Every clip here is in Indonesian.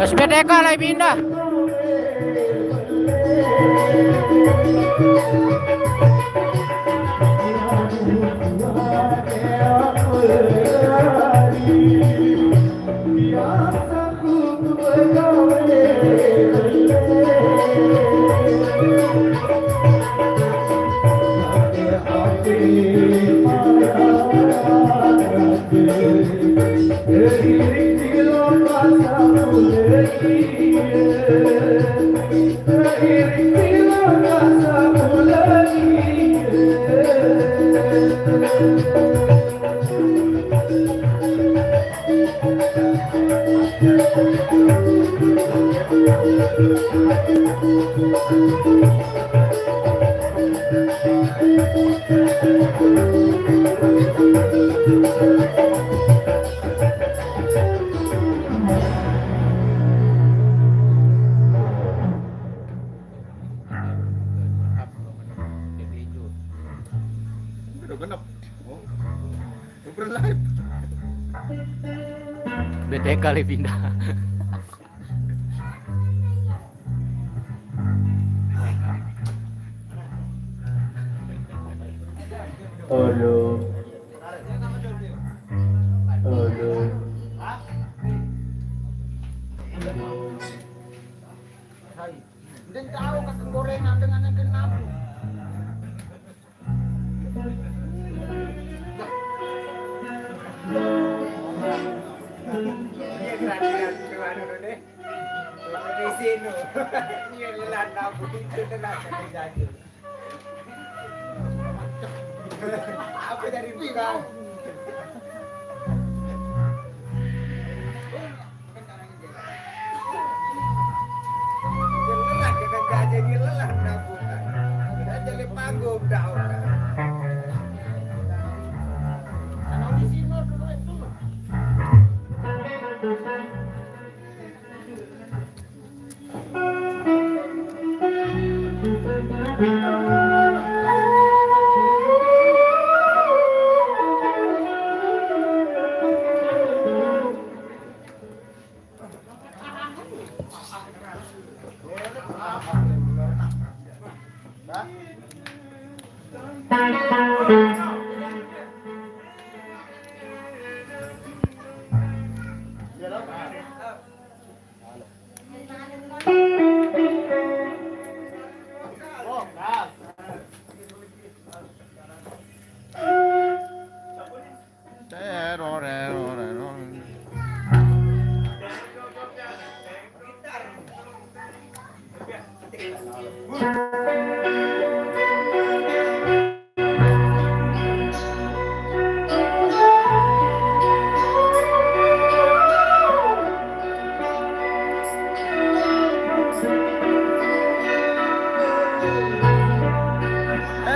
SPDK lagi pindah. BTK kali pindah. Aduh. Aduh. Dan tahu kasih gorengan dengan yang kenapa? Apa dari buka? tanggung daun. Ano di sino dulu itu?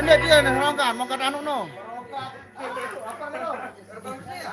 Ini dia nih rongkan, mau ke anu no. Apa itu? Gerbang saya.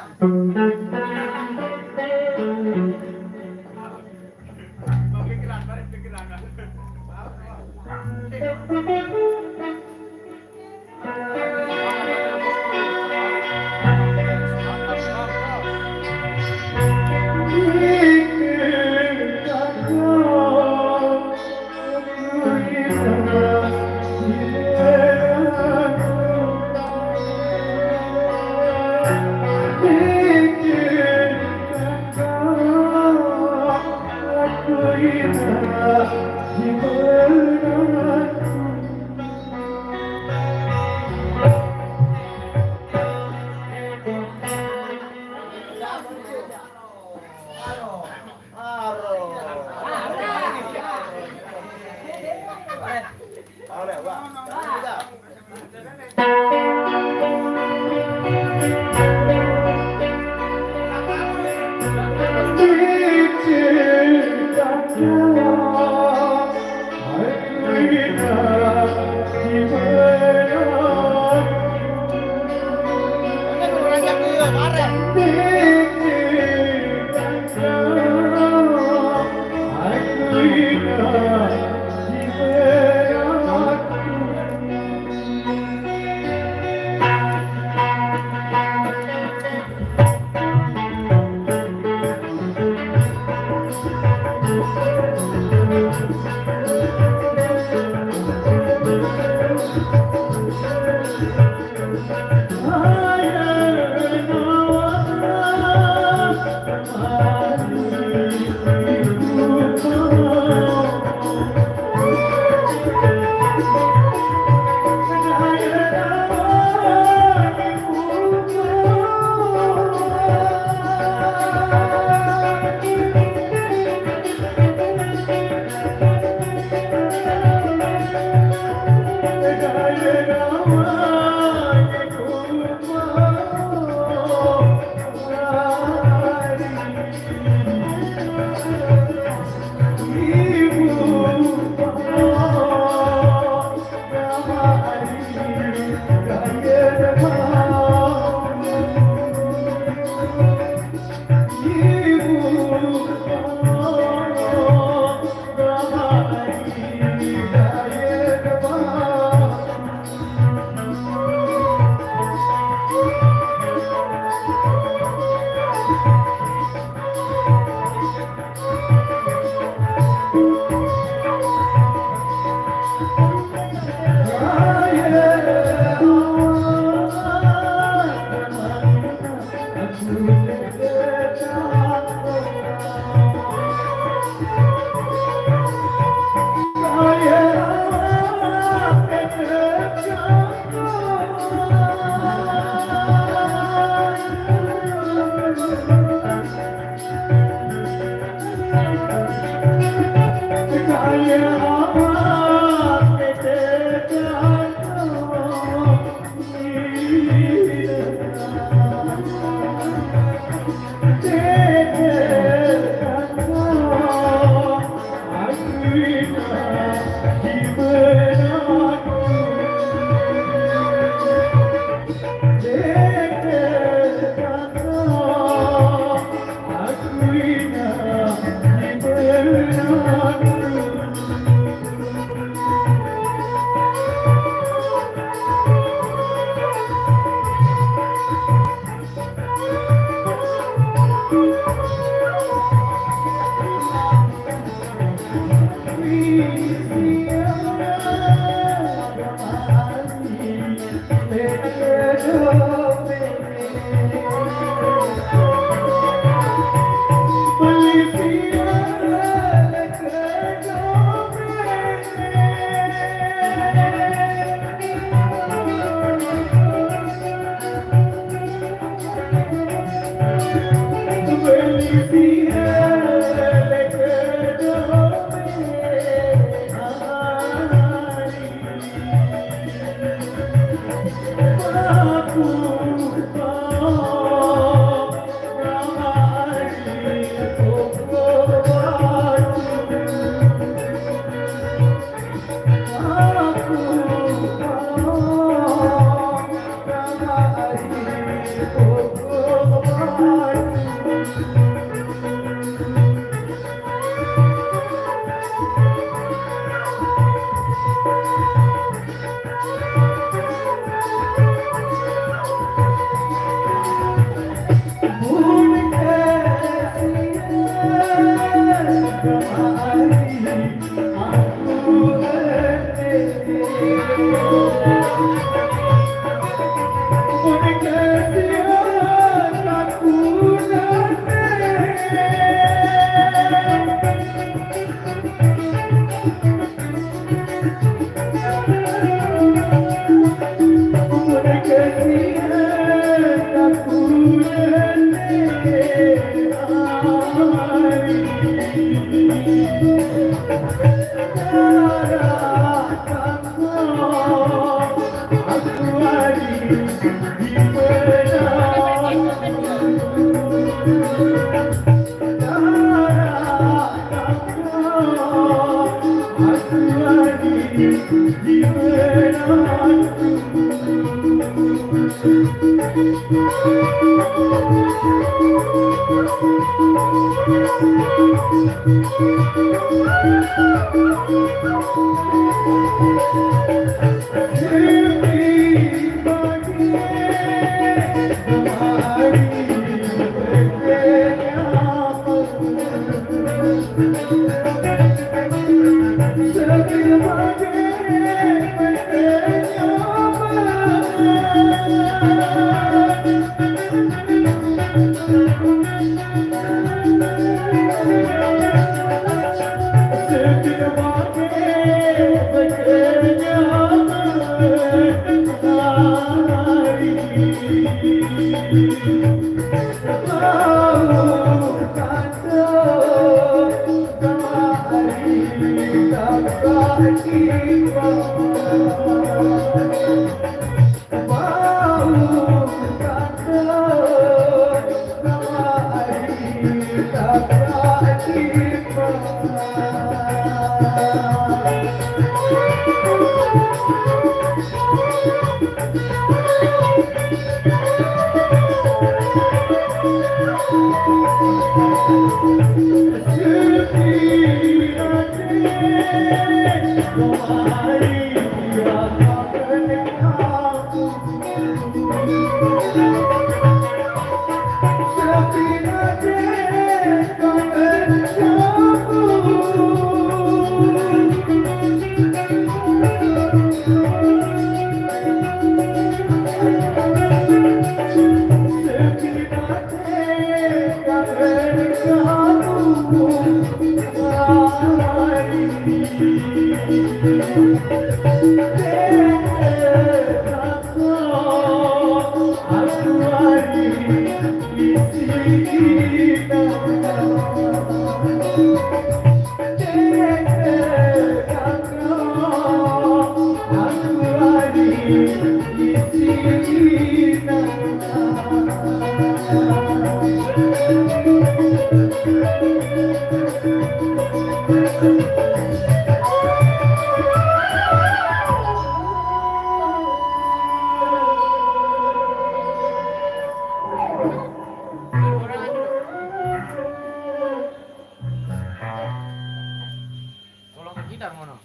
Tolong ke gitar mono.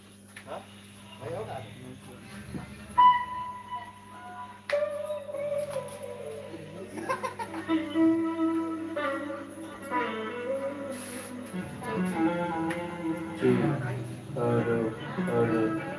Hah? Ayo kan. Aduh, aduh.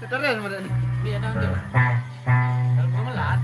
Keren mo rin. Iya nang dia. Kalau mau melat,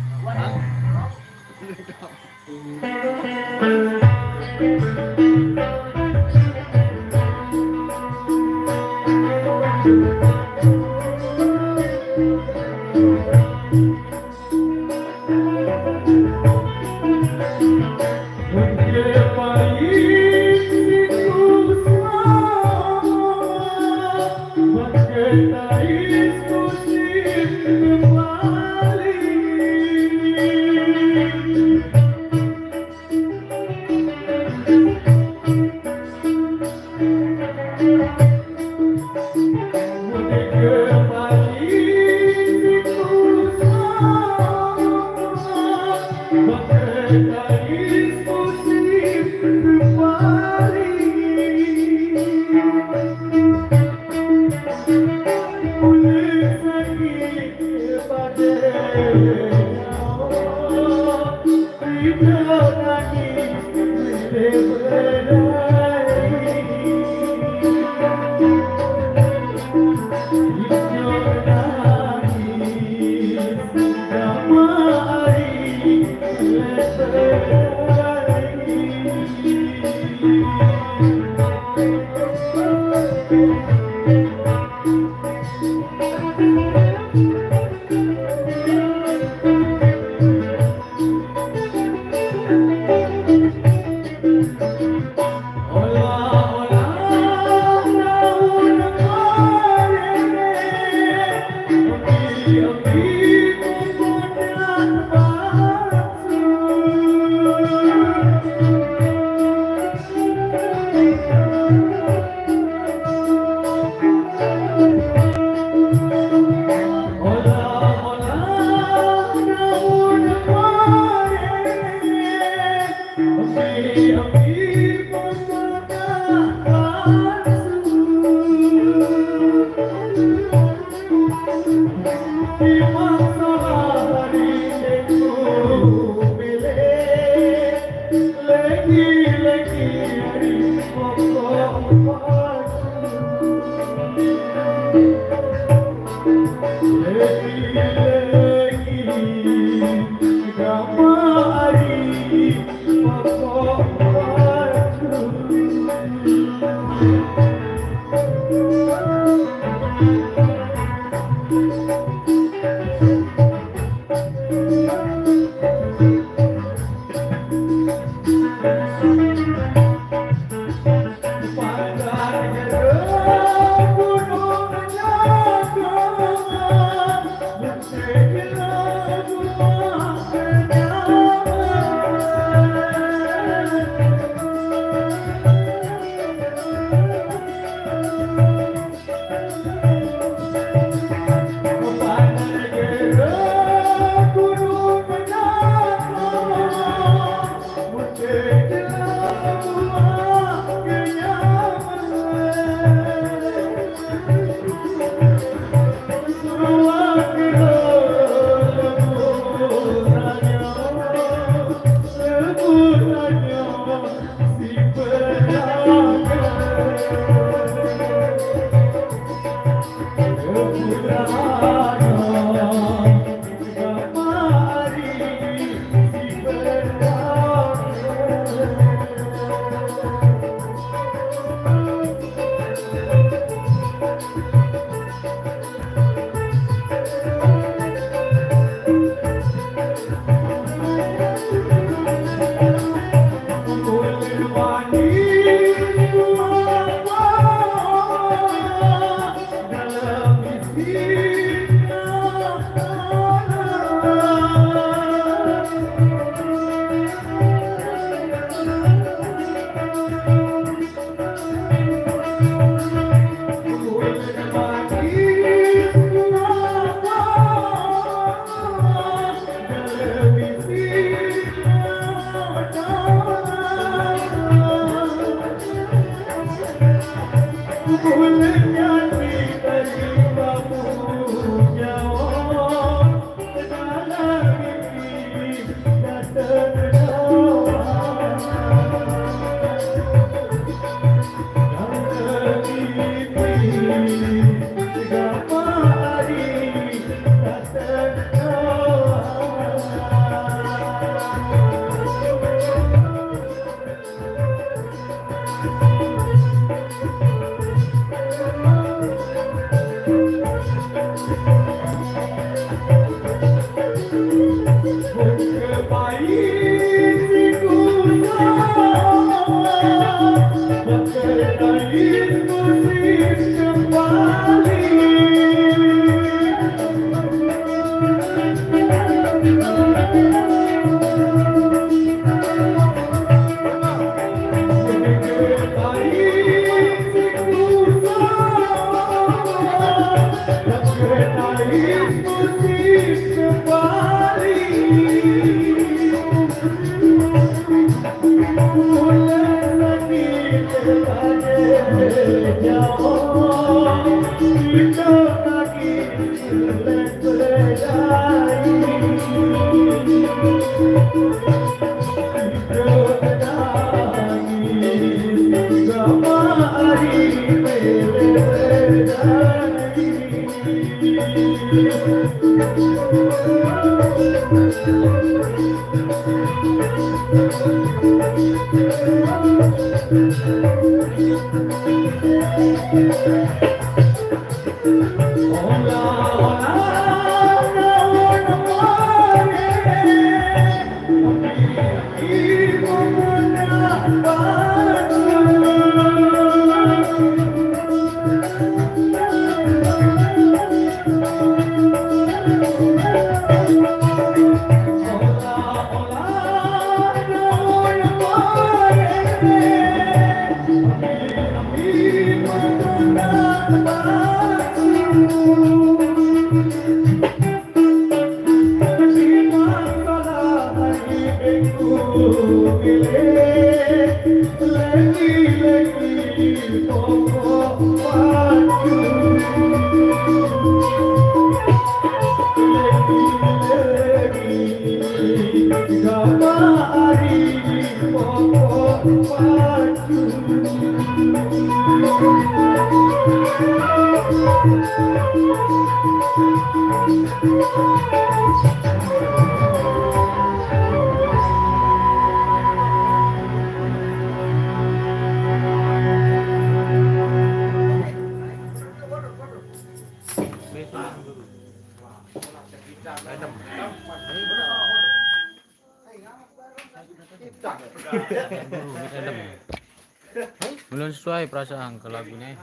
Belum sesuai perasaan ke lagunya.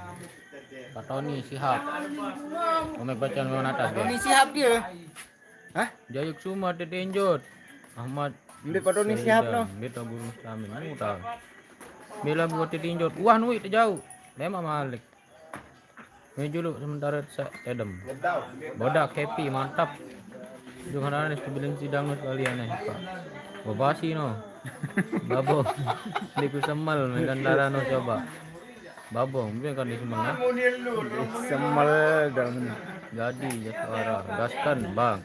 Pak Tony Sihab. Ome bacaan memang atas. Tony Sihab dia. Hah? Jayuk Suma Dedenjot. Ahmad Mbak Pak Tony Sihab no. Beta Guru Muslimin mudah. Bela buat Dedenjot. Wah nuit jauh. Memang Malik. Mejulu sementara Edem. Bodak happy mantap. Jangan aneh sebilang sidang sekalian nih Pak. Bobasi no. Babo. Diku semal megandara no coba. Babo, mungkin kan di semua. Semal dong. Jadi ya suara gaskan bang.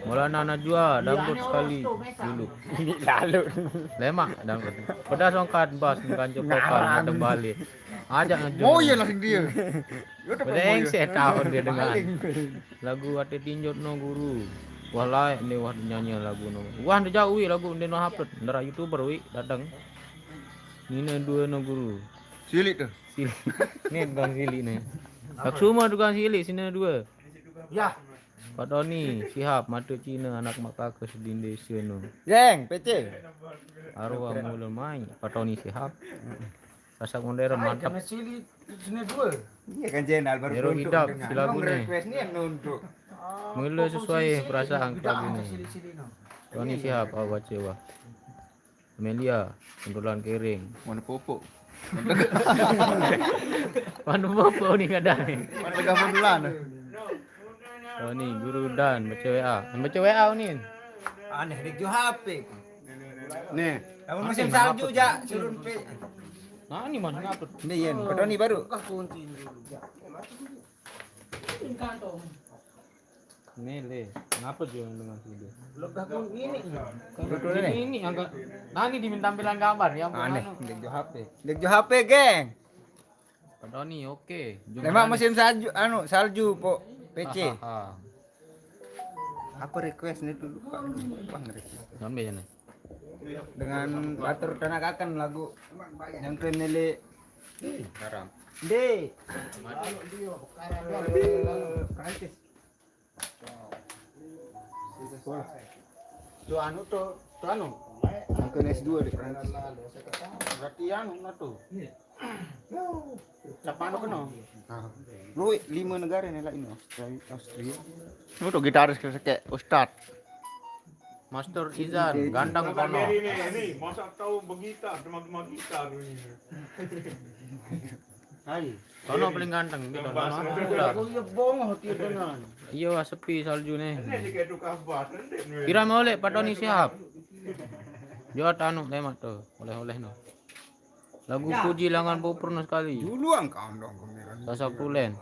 Maulana Najwa dangdut sekali dulu. Ini lalu. Lemak dangdut. Pedas songkat bas kanco kopan balik. Ajak Najwa. Oh iya langsung dia. Bedeng saya tahu dia dengan lagu Ate Tinjot no guru. Wah layak nih wah nyanyi lagu no. Wah dah jauh lagu dia no upload. Ndara YouTuber wi datang. Ini dua no guru. Silik tuh. Sili. Ni tukang sili ni. Aku semua tukang sili sini dua. Ya. Pak Tony, Sihab, mata Cina, anak mak kakak sedih Indonesia no. Geng, PC. Arwah mula main, Pak Tony Sihab. Pasak modern mantap. Karena sini dua. Iya kan channel baru Hero nuntuk hidup, dengan. si lagu Emang ni. request ni yang nuntuk. Mula sesuai perasaan lagu ni. Tony Sihab, awak baca wah. Amelia, Pendulan Kering. Mana popok? Mana bapak ni kadang ni. Mana tegak bulan? Oh ni, Guru Dan, baca WA. Baca WA ni. Aneh dek jo HP. Nih. Kamu musim salju ja suruh pe. Nah ni mana ngapa? Ini Yen, padahal ni baru. Ni le, ngapa dia dengan video? Betul ni. Ini angkat. Nah ni diminta tampilan gambar ya. Aneh dek jo HP. Dek jo HP geng. Padahal ni okey. Memang musim salju salju po PC. Ha. Apa request ni dulu Pak? Bang request. Sampai ni. Dengan atur tanakakan lagu yang kenele Haram. de Prancis. Tu anu tu anu. Yang kena S2 di Prancis. Berarti anu na tu. Siapa anu kena? Lu 5 negara ni lah ini Austria. Lu tuh gitaris kayak Ustad. Master Izan, gandang kono. Ini masa tahu begitar, demam gitar ini. Hai. Kono paling ganteng gitu. Aku ya bongoh ti dengan. Iya sepi salju ni. Ini kayak tukang bas, nanti. Kira mau oleh Pak Tony Sihab. Jawat anu lemat tu, oleh-oleh no. Lagu puji langan popurna sekali. Dulu angkau dong kemeran. Sasa Pulen.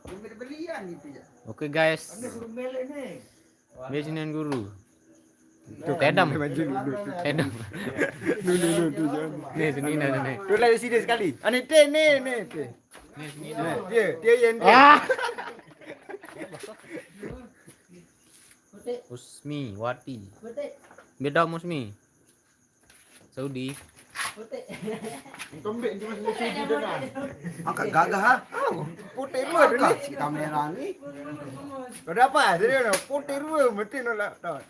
Beli-belian itu ya. Oke guys. Suruh mele ni. Biasinin guru. Tedam. Tedam. Ni sini ni. Tu lagi sini sekali. Ani te ni te. Ni sini. Dia yang dia. Ah. Usmi Wati. Beda Musmi. Saudi. Tombek cuma sini dengan. Angkat gagah ha. Putih dua ni si kamera ni. Kau dapat dia nak putih dua mesti nak tahu.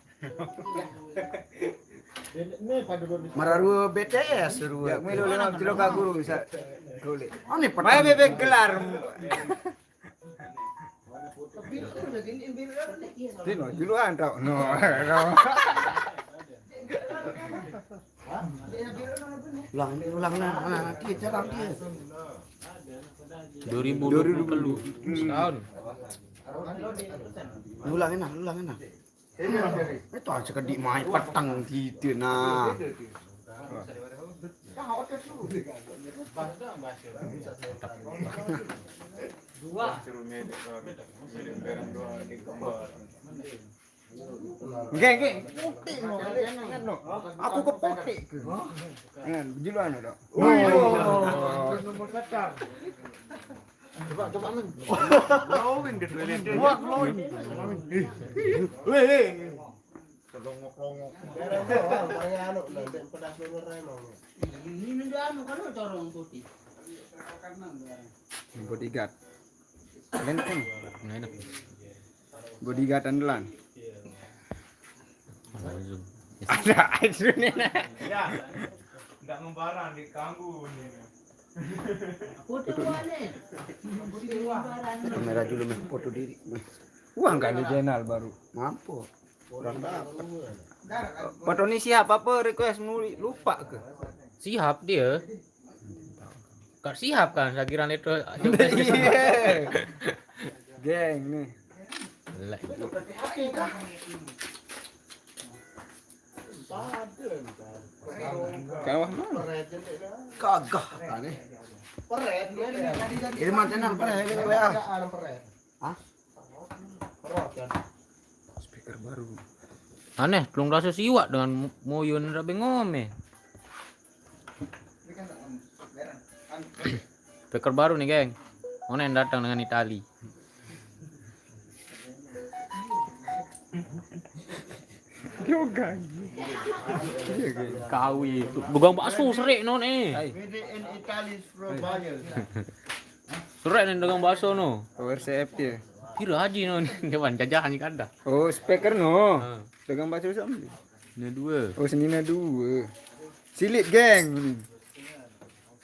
Mararu BTS ru. Ya melo 5 kilo ka guru bisa. Boleh. Ani pakai bebek gelar. Dino duluan tau. No. Ulang nah kita kan dia. 2020 setahun. Ulang enak. Itu aja kedik main petang gitu nah. Geng. Putih no. Aku ke putih ke. Kan jualan ada. Coba men. Glowing dia tu. Buat glowing. Weh. Longok-longok. Bodyguard. Lenteng. Nah enak. Bodyguard andalan. Zoom. Ada air ni. Ya, tidak membarang diganggu ini. Kamera dulu meh foto diri. Uang kan di channel baru. Mampu. Orang dapat. Foto ni siapa apa request muli lupa ke? Sihab dia. Kak Sihab kan saya kira itu. Geng nih. Lek. Kau kagah kan eh. Irman channel peret WA. Hah? speaker baru. Aneh, telung rasa siwak dengan moyon rabe ngome. Speaker baru nih, geng. Mana yang datang dengan Itali? Yoga. Kau itu dugang bakso serik non Hai. Made in Italy, Surabaya. Serik nih dugang bakso no. Power safety. Kira haji non, kawan jajahan kan dah. Oh, speaker no. Ha. Dagang bakso sama. Ini dua. Oh, senina 2. Silit geng ni.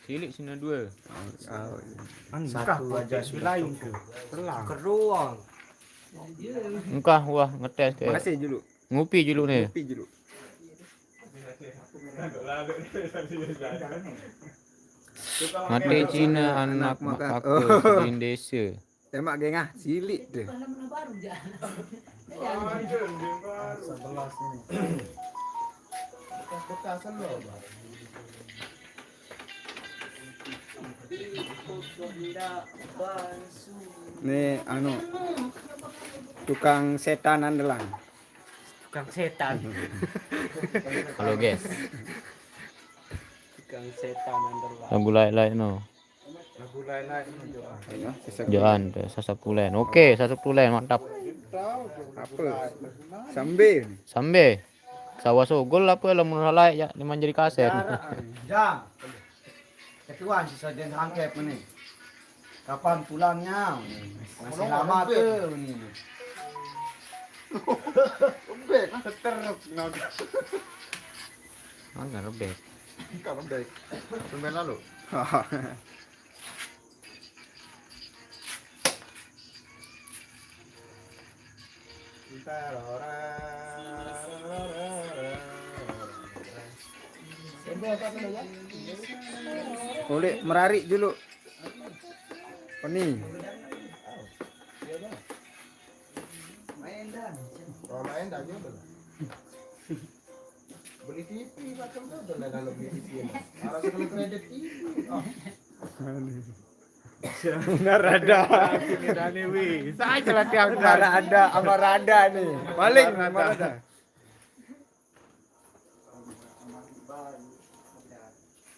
Silik sini dua. Satu aja sudah cukup. Keruang. Engkah wah ngetes ke. Masih dulu. Ngupi dulu nih. Kopi dulu. Mati Cina anak mak Makan. aku di Indonesia. Tembak geng ah, silit tu. Ni anu tukang setan andalan. Tukang setan. Halo guys. Tukang setan underline. Lagu lain-lain no. Lagu lain-lain juga. Ayo, sesak. Jangan sasapulen. Oke, sasapulen mantap. Apa? Sambil. Sambe. Sawah sogol apa lah mun lain ya memang jadi kaset. Jam. Ketuan sisa den hangkep ni. Kapan pulangnya? Masih lama ke ni? Bek, teruk. Enggak rebek. Kalau bek. Sampai lalu. Boleh merarik dulu. Oh ni. Kalau main dah je. Beli TV macam tu dah kalau beli TV. Harus kalau kredit TV. Narada. Dani wi. Saya latihan Narada sama Rada ni. Paling Narada.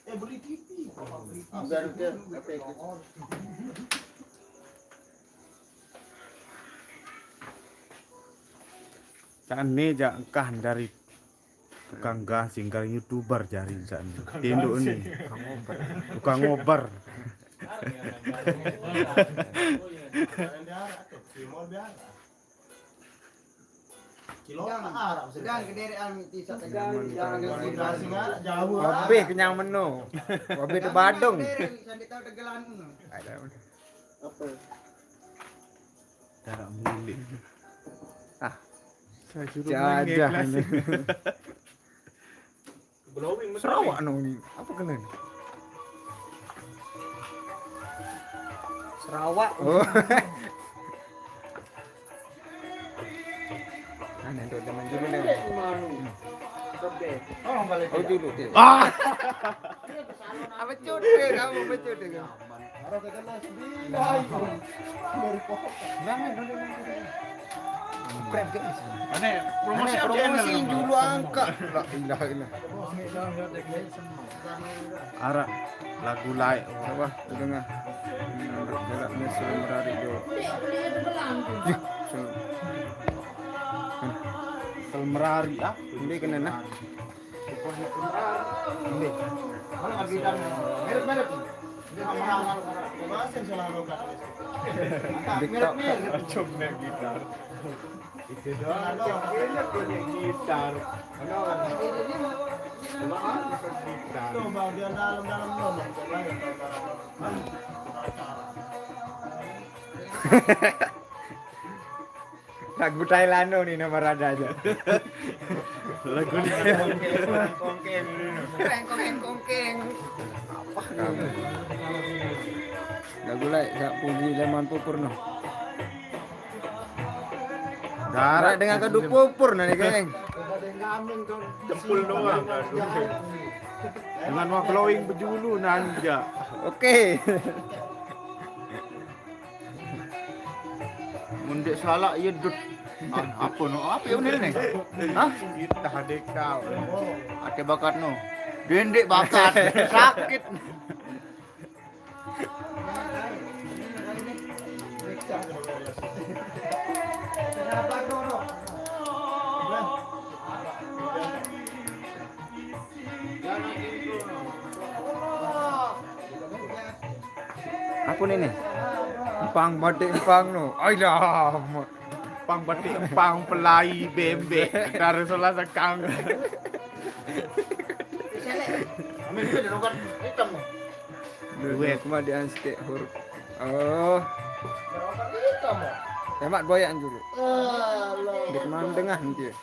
Beli TV. Biar dia Sane jakah dari tukang gas hingga YouTuber jari sane. Tinduk ni. Tukang ngobar. Sedang kediri amiti sak jangan jauh. Habis kenyang menu. Habis tu Badung. Sandi tahu tegelan. Apa? Cara milik. Ah. Saya suruh Jajah ni. Glowing Sarawak no ni. Apa kena ni? Sarawak. Oh. Ana tu teman dulu ni. Oh, balik. Oh dulu tu. Ah! Apa cuti kamu betul tu. Harus kena sendiri. Ane promosi Promosi dulu angkat. La ilaha illallah. Ara lagu lain. Wah, dengar. Geraknya sudah merarik jo. Selmerari ah. Ini kena nah. Kalau agidan mirip-mirip. Dia mahal. Bahasa selalu kan. Mirip-mirip. Cuma gitar. Itu doang coknya punya gitar. Gitar. Coba dia dalam-dalam dulu. Lagu Thailand ni nama Rada aja. Lagu ni. Kongkeng. Apa kamu? Lagu lain tak puji lemon pupur no. Darah dengan kedua pupur nanti geng. Jempul doang. Dengan mau glowing berjulu nanja. Okey. Mundik salah ia dut Apa no? Apa yang nih? Hah? Kita dekau. Ate bakat no. Dendek bakat. Sakit. Apa nih? Empang batik empang no. Ailah. Pang batik pang pelai bembek dari solah sekang. Amin itu di rokan hitam. Duit kemudian sikit huruf. Oh, Rokan hitam. hemat boyan dulu. Allah. Di kemana tengah nanti.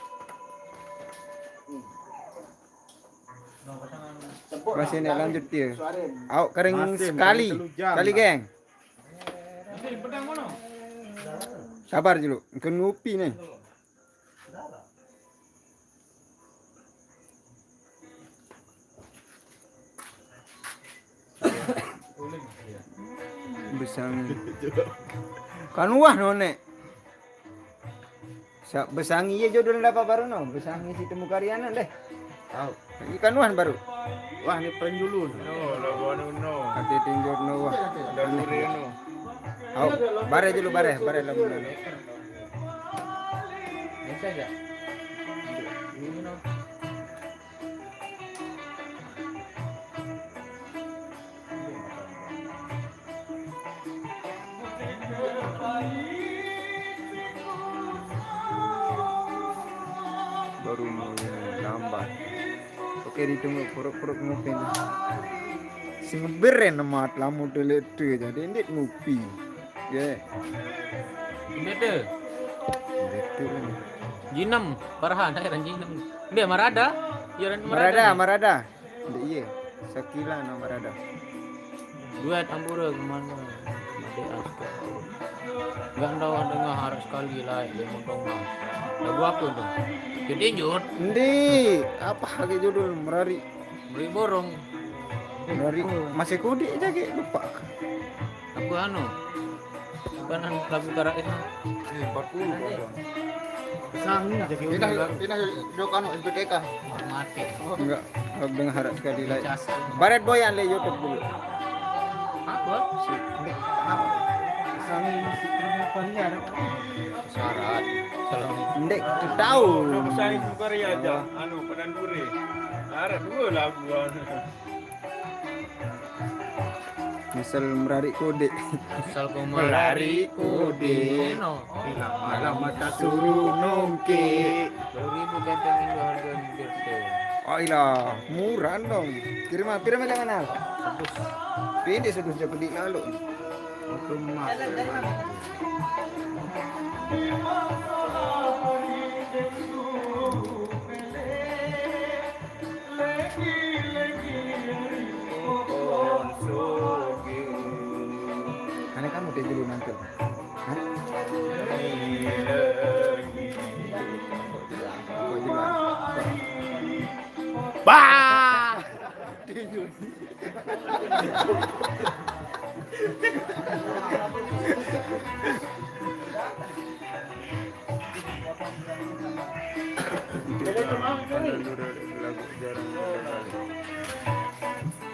Masih nak lanjut dia. Awak kering Masih, sekali. masih 3 jam. Kali geng. Sabar dulu. Ke ngopi nih. Besangi. Kan wah nonek. Besangi ya jodoh dapat baru no. Besangi si temu karyana deh. Tahu. Ikan wah baru. Wah ni penjulun. No, logo no. Hati tinjau no wah. Dalure no. Au, bare dulu bare lamun dulu. Bisa aja. Ini no. Baru mau lambat. Oke ditunggu puruk-puruk ngopi. Sing beren mat lamu dulu tu jadi ndik ngopi. Ya. Ini ada. Betul. Jinam, Farhan, heran Jinam. Dia Marada. Ya dan Marada. Ndik iya. Sakila no Marada. Dua tambura kemana? Mati aska. Enggak tahu dengar harus sekali lah dia motong. Lagu apa tuh? Jadi jod, Ndik, apa lagi judul Merari? beri borong. Merari masih kode aja ke lupa. Aku anu. Bukan lagu karaoke. Sangi jadi Pindah dok anu SBTK. Mati. Enggak, dengar harap sekali lah. Cas. Baret boyan le YouTube dulu. Apa? sangi musik perempuannya ada. Syarat. Kalau Ndek tahu. Belum sangi Bulgaria aja. Anu Padan Dure. Ada 2 lagu. Misal merari kode. asal kau melari kode. No. Hilang malam mata suruh nongke. 2000 ganteng Indo harga gede. Oh ilah, murah dong. Kirim aja kanal. Ini sudah jadi lalu. Karena kamu dulu nanti. Hah? Kok jelas? Bah!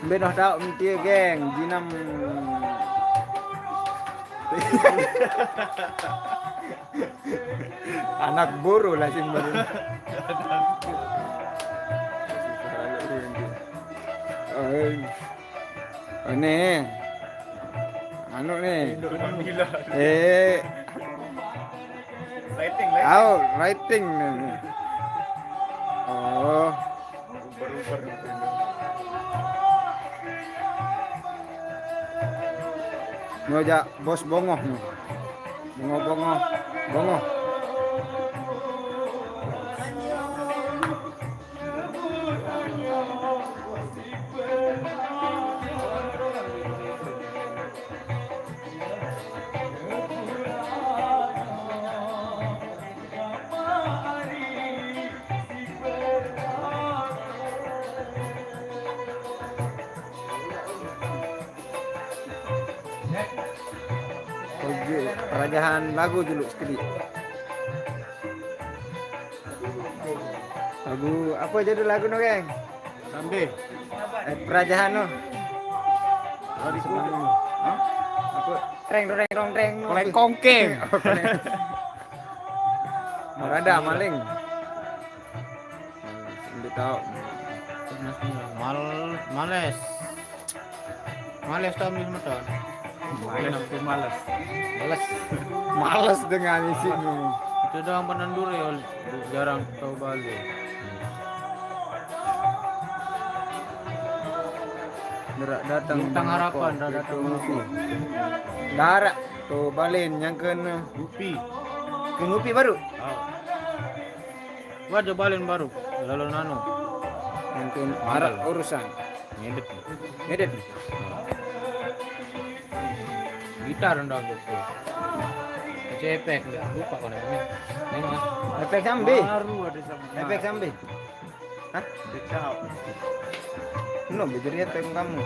Benoh tau mentia geng, jinam. Anak buru lah sing baru. Oh, nih. Anu nih. Lighting. Oh, writing nih. Oh. Ngojak bos bongoh nih. Bongoh. Oke, perajahan lagu dulu sekali. Lagu apa judul lagu no, geng? Sambil. Perajahan no. Hah? Apa? Treng. Kolek kongkeng. Marada maling. Udah tahu. Males. Males tau ambil motor. Main aku malas. Males. Males dengan isi ini. Itu doang penandure jarang tahu balik. Berak datang Bintang Harapan dah datang Ngupi. Darak tuh balin yang kena Upi. ke Ngupi baru. Gua ada balin baru. Lalu nano. Yang ke darak urusan. Ngedit. Ngedit. Gitar ndang gitu. Cepek lupa kau namanya. Memang. Efek sambil. Baru ada sama. Efek sambil. Hah? Kecap. No, belajar efek kamu.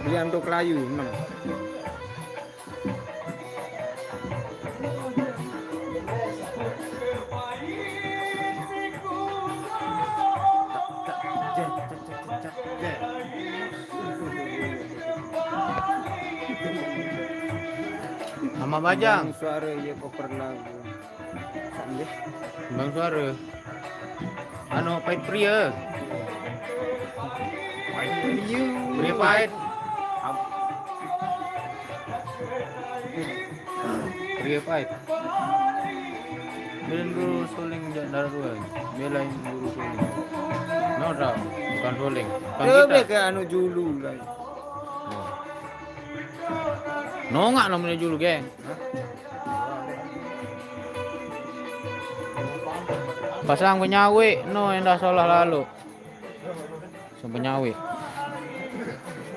Beli untuk layu, no. Nama Bajang. Suara ya cover lagu. Sambil. Bang suara. Anu pahit pria. Pria pahit. Pria pahit. Belain guru suling darah dua. Belain guru suling. No, bukan suling. Bukan Dia kita. ke anu julu lah. Nongak namanya dulu, geng. Pasang penyawi, no yang dah salah lalu. Pasang penyawi.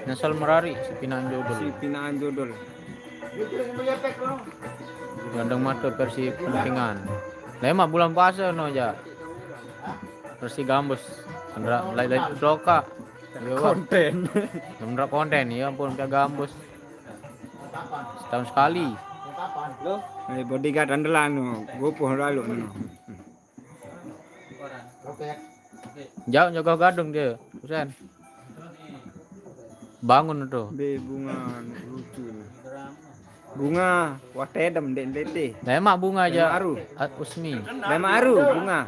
Nasal merari, si pinaan Si jodol. pinaan jodol. Gandeng mata versi pentingan. Lema bulan puasa no aja. Versi gambus. Lain loka. Konten. Bener konten ya ampun kayak gambus. Setahun sekali. Bodyguard andalan no. Gopoh lalu no. Jauh jaga gadung dia. Husen. Bangun tuh. Be bunga lucu nih. Bunga watedem den tete. Lema bunga aja. Lema aru. Usmi. Lema aru bunga.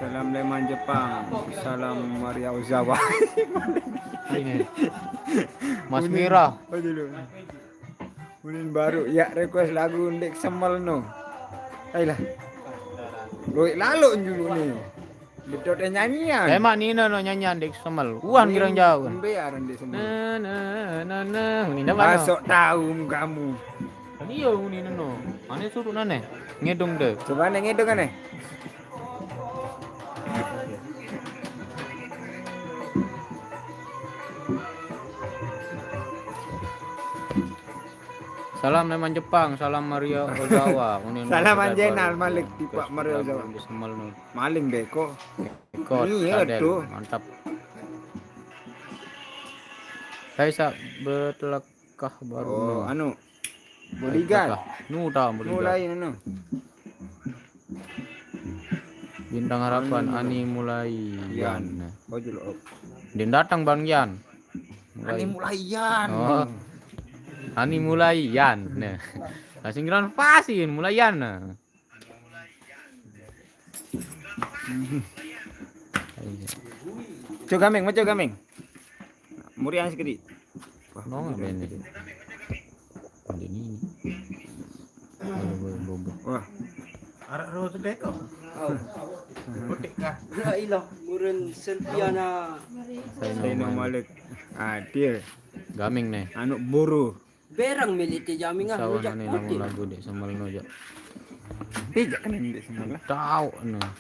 Salam leman Jepang. Salam Maria Ozawa. Ini. Mas Mira. Oh dulu. Unin baru ya request lagu ndek semel no. Ayolah. Loik lalu dulu nih. Betul nyanyian. Lema Nina no nyanyian dek semal. Uan girang jauh. Biar ndek semel. Na. Nina mana? Masuk tahu kamu. Iya Nina no. Ane suruh nane. Ngedung deh. Coba neng itu kan Salam Leman Jepang, salam Maria Ozawa. Salam Anjenal Malik di Pak Maria Ozawa. Semal no. Maling beko. Ikut Iya, Sadel. tuh. Mantap. Saya bertelekah baru. Oh, no. anu. Bodyguard. Nu tahu bodyguard. Mulai anu. Bintang Harapan Ani mulai. Yan. Baju lo. Din datang Bang Yan. Ani mulai yan. Oh. Ani mulai Yan. Nah. Langsung kira pasin mulai Yan. Nah. Coba gaming, mau coba gaming. Murian sekali. No nggak bener. Ini. Bobo. Wah, Arak roh tu dek kau. Putik kah? Ilah, murun Selviana. saya no Malik. Ah, dia Gaming nih. anu buru. Berang milite jamin ah. Sawan Rujak nih putih. namun lagu dek semal noja. Tidak kan ini semua. Tahu nah.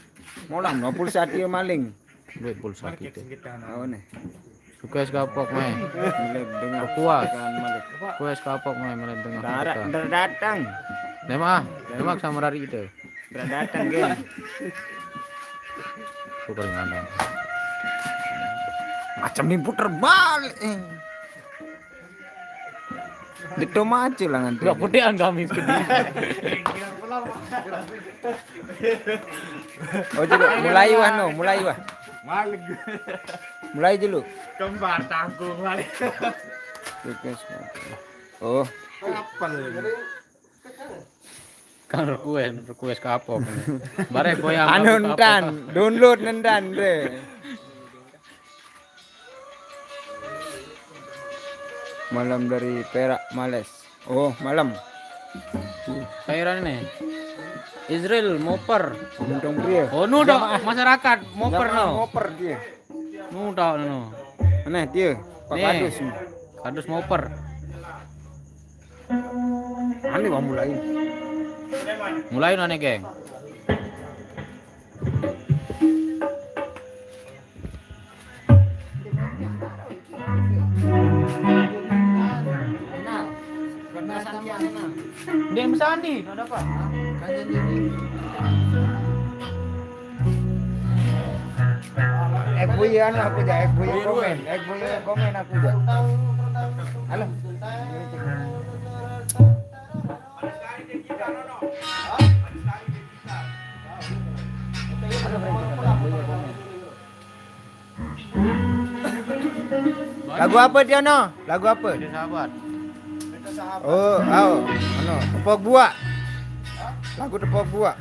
Molang no pulsa dia maling. Duit pulsa Market kita. sekitar. Oh nih. Sukses kapok meh. Mulai dengar Puas. kan Malik. Sukses kapok meh mulai dengar. Darat datang. Lemak sama rari itu. Datang geng. Tukar ngandang. Macam ni puter balik. Dito maju lah nanti. Enggak pedean kami sedih. Oh dulu, mulai wah no, mulai wah. Malig. Mulai dulu. Kembar tanggung malig. Request. Oh, Kapal. Kan request ke apa? Bare goyang. anu nendan, download nendan deh. Malam dari Perak Males. Oh, malam. Cairan ini. Israel moper. Untung pria. Oh, nu dah masyarakat moper Jamaah no. Moper dia. Nu dah no. Mana dia? Pak Nih. Kadus. Kadus moper. Ani mau mulai. Mulai nane geng. Dia mesani, ada apa? Buyan aku ja, buyan komen aku ja. Halo. Lagu apa dia no? Lagu apa? Sahabat. Oh, ano? Tepok buah. Lagu tepok buah.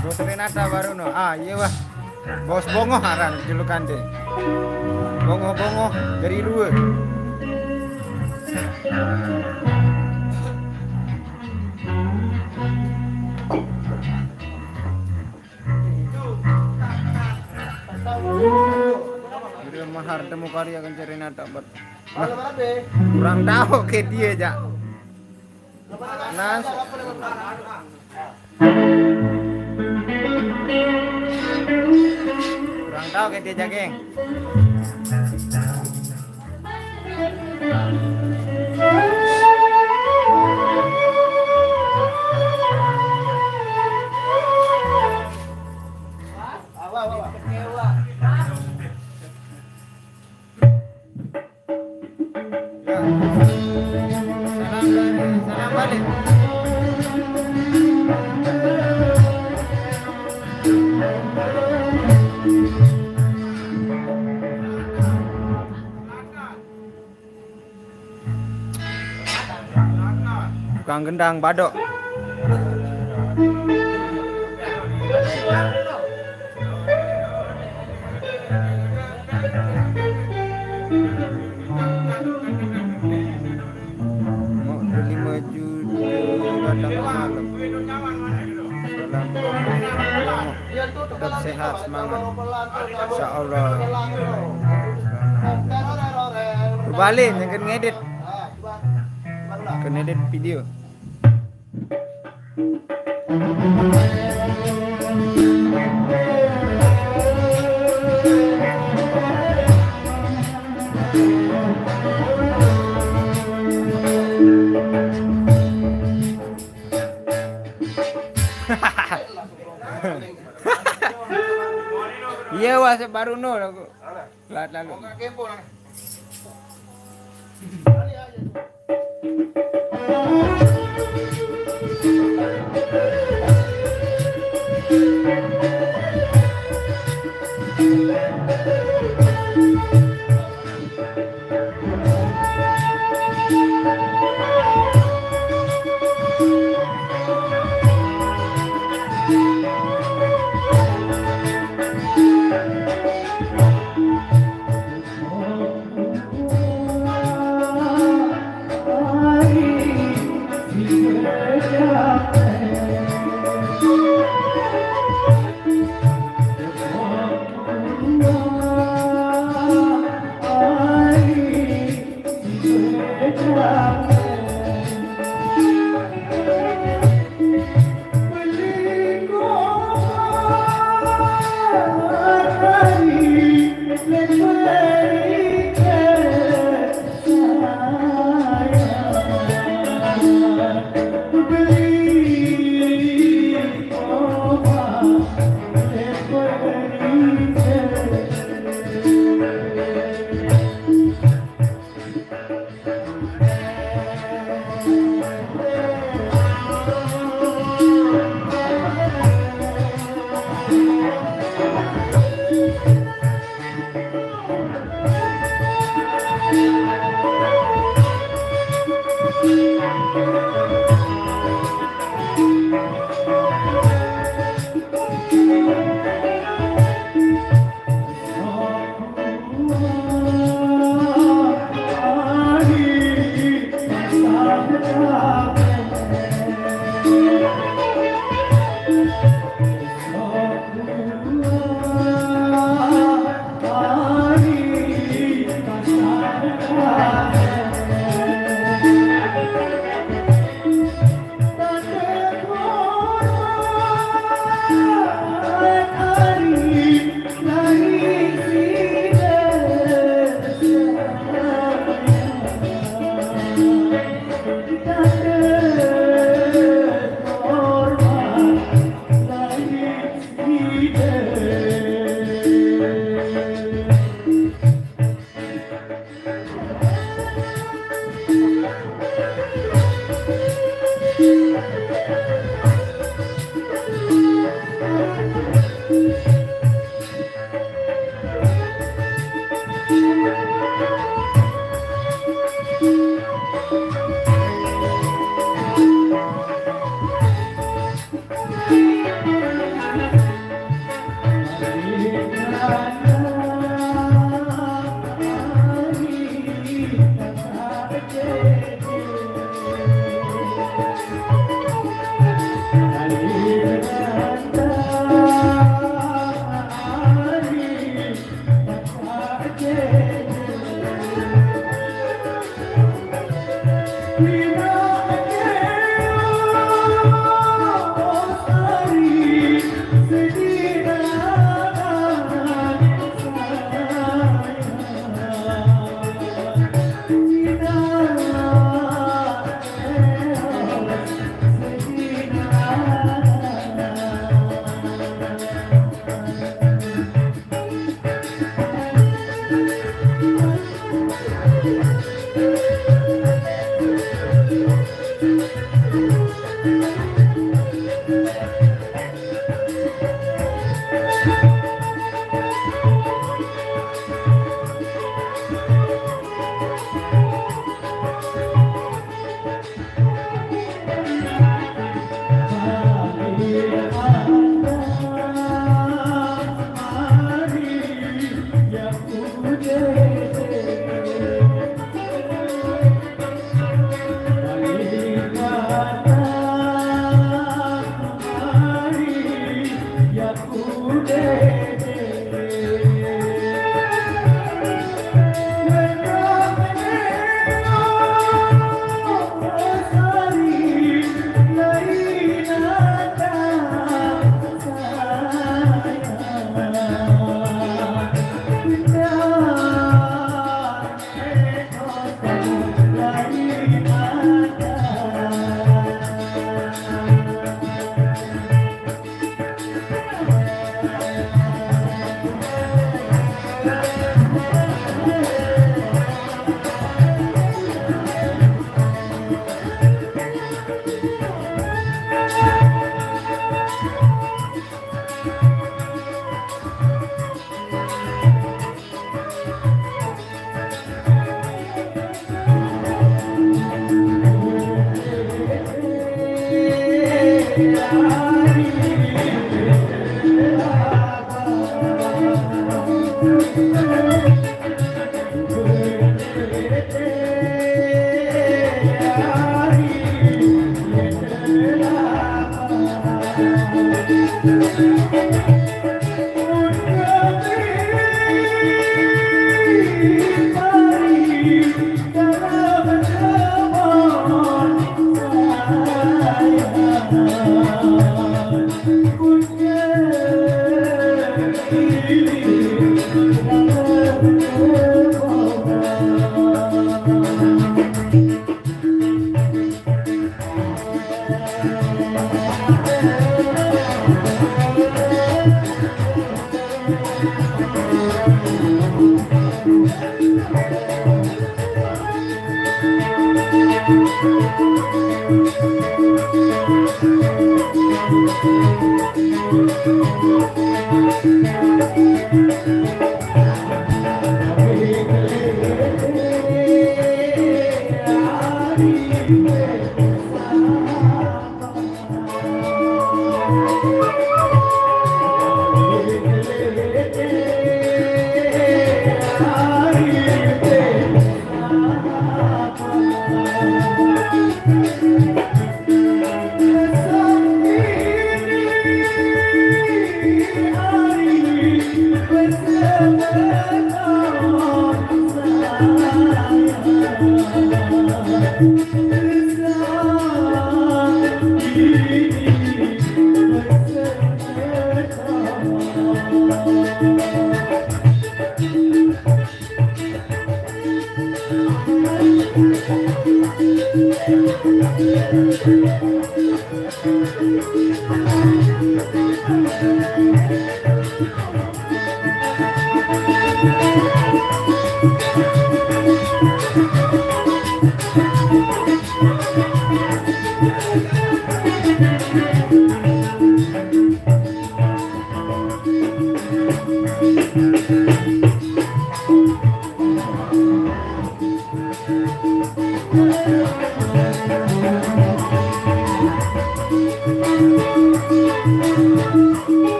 Bos Renata baru no. Iya wah. Bos Bongo haran julukan deh. Bongo dari luar. Udah mahar temu karya kan Renata ber. Kurang tahu ke dia ja. Nas. Kurang tahu ke dia ja, geng. Salam balik. Tukang gendang badok. Mau 5 juta datang malam. Tetap sehat, semangat. Insya Allah. Berbalik, yang kena ngedit. Kena edit video. Iya wah baru no lagu. Lalu.